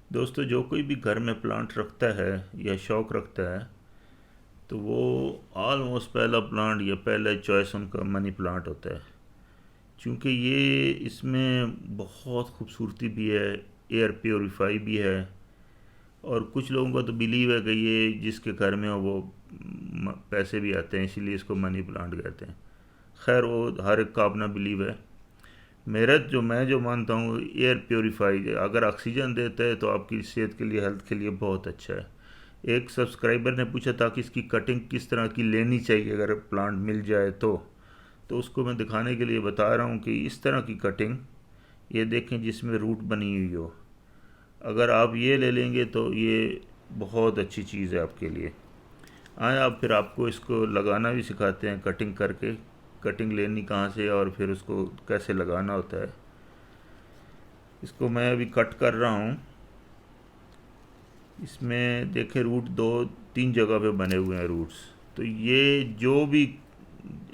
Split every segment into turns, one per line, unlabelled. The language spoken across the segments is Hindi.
दोस्तों, जो कोई भी घर में प्लांट रखता है या शौक़ रखता है तो वो ऑलमोस्ट पहला प्लांट या पहला चॉइस उनका मनी प्लांट होता है। क्योंकि ये इसमें बहुत खूबसूरती भी है, एयर प्योरीफाई भी है। और कुछ लोगों का तो बिलीव है कि ये जिसके घर में हो वो पैसे भी आते हैं, इसीलिए इसको मनी प्लांट कहते हैं। खैर, वो हर एक का अपना बिलीव है। मेरा जो मैं जो मानता हूँ, एयर प्योरीफाई अगर ऑक्सीजन देता है तो आपकी सेहत के लिए, हेल्थ के लिए बहुत अच्छा है। एक सब्सक्राइबर ने पूछा था कि इसकी कटिंग किस तरह की लेनी चाहिए अगर प्लांट मिल जाए तो उसको मैं दिखाने के लिए बता रहा हूँ कि इस तरह की कटिंग, ये देखें जिसमें रूट बनी हुई हो। अगर आप ये ले लेंगे तो ये बहुत अच्छी चीज़ है आपके लिए। आए आप फिर आपको इसको लगाना भी सिखाते हैं, कटिंग करके, कटिंग लेनी कहाँ से और फिर उसको कैसे लगाना होता है। इसको मैं अभी कट कर रहा हूँ। इसमें देखें रूट दो तीन जगह पे बने हुए हैं रूट्स। तो ये जो भी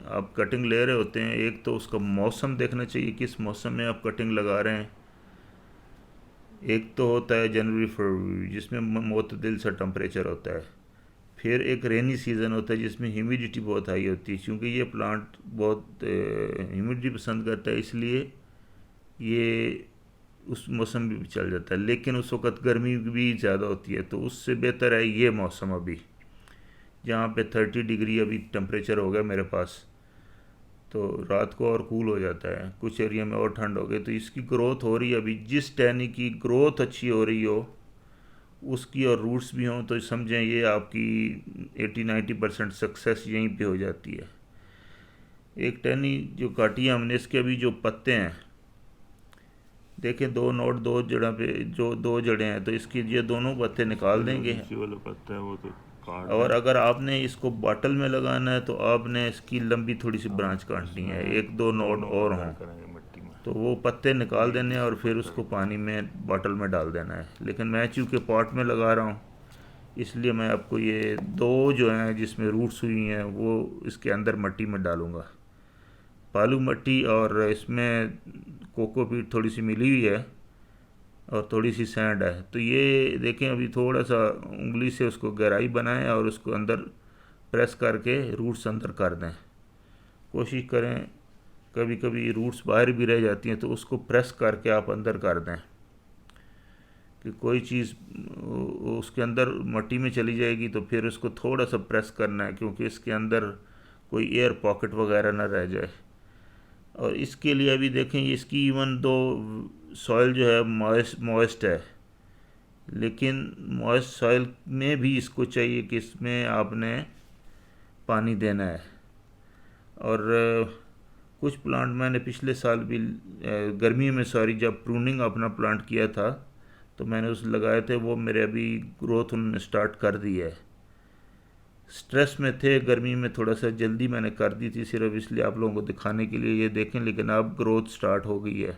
आप कटिंग ले रहे होते हैं, एक तो उसका मौसम देखना चाहिए, किस मौसम में आप कटिंग लगा रहे हैं। एक तो होता है जनवरी फरवरी जिसमें मुतदिल सा टेम्परेचर होता है। फिर एक रेनी सीज़न होता है जिसमें ह्यूमिडिटी बहुत हाई होती है। क्योंकि ये प्लांट बहुत ह्यूमिडिटी पसंद करता है, इसलिए ये उस मौसम में भी चल जाता है। लेकिन उस वक़्त गर्मी भी ज़्यादा होती है, तो उससे बेहतर है ये मौसम अभी, जहाँ पे 30 डिग्री अभी टेम्परेचर हो गया मेरे पास। तो रात को और कूल हो जाता है, कुछ एरिया में और ठंड हो गई। तो इसकी ग्रोथ हो रही है अभी, जिस टहनी की ग्रोथ अच्छी हो रही हो उसकी और रूट्स भी हों तो समझें ये आपकी 80-90% सक्सेस यहीं पे हो जाती है। एक टहनी जो काटी है हमने, इसके अभी जो पत्ते हैं देखें, दो नोट, दो जड़ा पे जो दो जड़ें हैं, तो इसकी ये दोनों पत्ते निकाल
ये जो
देंगे।
नीचे वाला पत्ता है वो तो काट
और
दें।
अगर आपने इसको बॉटल में लगाना है तो आपने इसकी लंबी थोड़ी सी
हम
ब्रांच काटनी है,
इसमें
एक दो नोट
दोनों
और
अंदर
हों।
करेंगे मिट्टी में।
तो वो पत्ते निकाल
ये
देने हैं और
इसको
फिर
पत्ता
उसको
दिखा।
पानी में बॉटल में डाल देना है। लेकिन मैं चूँकि पॉट में लगा रहा हूँ, इसलिए मैं आपको ये दो जो हैं जिसमें रूट्स हुई हैं वो इसके अंदर मट्टी में डालूँगा। बालू मट्टी, और इसमें कोकोपीट थोड़ी सी मिली हुई है और थोड़ी सी सैंड है। तो ये देखें, अभी थोड़ा सा उंगली से उसको गहराई बनाएं और उसको अंदर प्रेस करके रूट्स अंदर कर दें। कोशिश करें, कभी कभी रूट्स बाहर भी रह जाती हैं तो उसको प्रेस करके आप अंदर कर दें कि कोई चीज़ उसके अंदर मट्टी में चली जाएगी। तो फिर उसको थोड़ा सा प्रेस करना है, क्योंकि इसके अंदर कोई एयर पॉकेट वगैरह ना रह जाए। और इसके लिए अभी देखें, इसकी इवन दो सॉइल जो है मॉइस्ट है, लेकिन मॉइस्ट सॉइल में भी इसको चाहिए कि इसमें आपने पानी देना है। और कुछ प्लांट मैंने पिछले साल भी गर्मी में, सॉरी, जब प्रूनिंग अपना प्लांट किया था तो मैंने उस लगाए थे, वो मेरे अभी ग्रोथ उन्होंने स्टार्ट कर दी है। स्ट्रेस में थे गर्मी में, थोड़ा सा जल्दी मैंने कर दी थी, सिर्फ इसलिए आप लोगों को दिखाने के लिए। ये देखें, लेकिन अब ग्रोथ स्टार्ट हो गई है।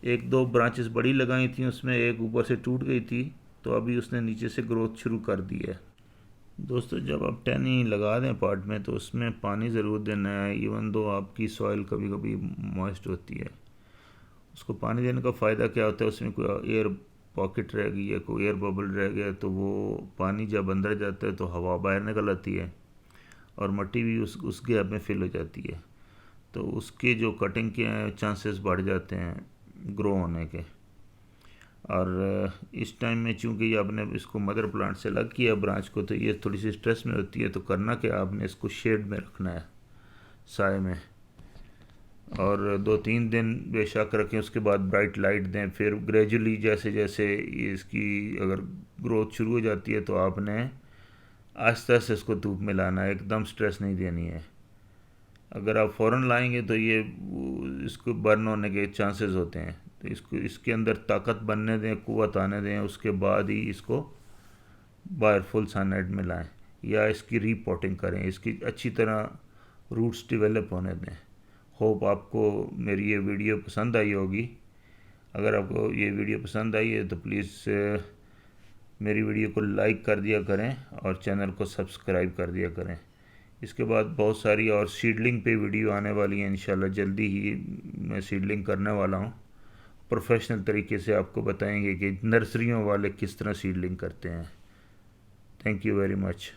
एक दो ब्रांचेस बड़ी लगाई थी, उसमें एक ऊपर से टूट गई थी, तो अभी उसने नीचे से ग्रोथ शुरू कर दी है। दोस्तों, जब आप टहनी लगा दें पॉट में तो उसमें पानी ज़रूर देना है, इवन दो आपकी सॉइल कभी कभी मॉइस्ट होती है। उसको पानी देने का फ़ायदा क्या होता है, उसमें कोई एयर पॉकेट रह गई है, कोई एयर बबल रह गया, तो वो पानी जब अंदर जाता है तो हवा बाहर निकल आती है और मिट्टी भी उस गैप में फिल हो जाती है। तो उसके जो कटिंग के चांसेस बढ़ जाते हैं ग्रो होने के। और इस टाइम में चूँकि ये आपने इसको मदर प्लांट से अलग किया ब्रांच को, तो ये थोड़ी सी स्ट्रेस में होती है। तो करना क्या, आपने इसको शेड में रखना है, साए में, और 2-3 दिन बेशक रखें। उसके बाद ब्राइट लाइट दें। फिर ग्रेजुअली जैसे जैसे इसकी अगर ग्रोथ शुरू हो जाती है तो आपने आहिस्ता आहिस्ता इसको धूप में लाना है, एकदम स्ट्रेस नहीं देनी है। अगर आप फ़ौरन लाएंगे तो ये इसको बर्न होने के चांसेस होते हैं। तो इसको इसके अंदर ताकत बनने दें, क़ुव्वत आने दें, उसके बाद ही इसको बाहर फुल सनलाइट में लाएं या इसकी रीपॉटिंग करें, इसकी अच्छी तरह रूट्स डेवलप होने दें। होप आपको मेरी ये वीडियो पसंद आई होगी। अगर आपको ये वीडियो पसंद आई है तो प्लीज़ मेरी वीडियो को लाइक कर दिया करें और चैनल को सब्सक्राइब कर दिया करें। इसके बाद बहुत सारी और सीडलिंग पे वीडियो आने वाली हैं इंशाल्लाह, जल्दी ही मैं सीडलिंग करने वाला हूँ। प्रोफेशनल तरीके से आपको बताएंगे कि नर्सरियों वाले किस तरह सीडलिंग करते हैं। Thank you very much.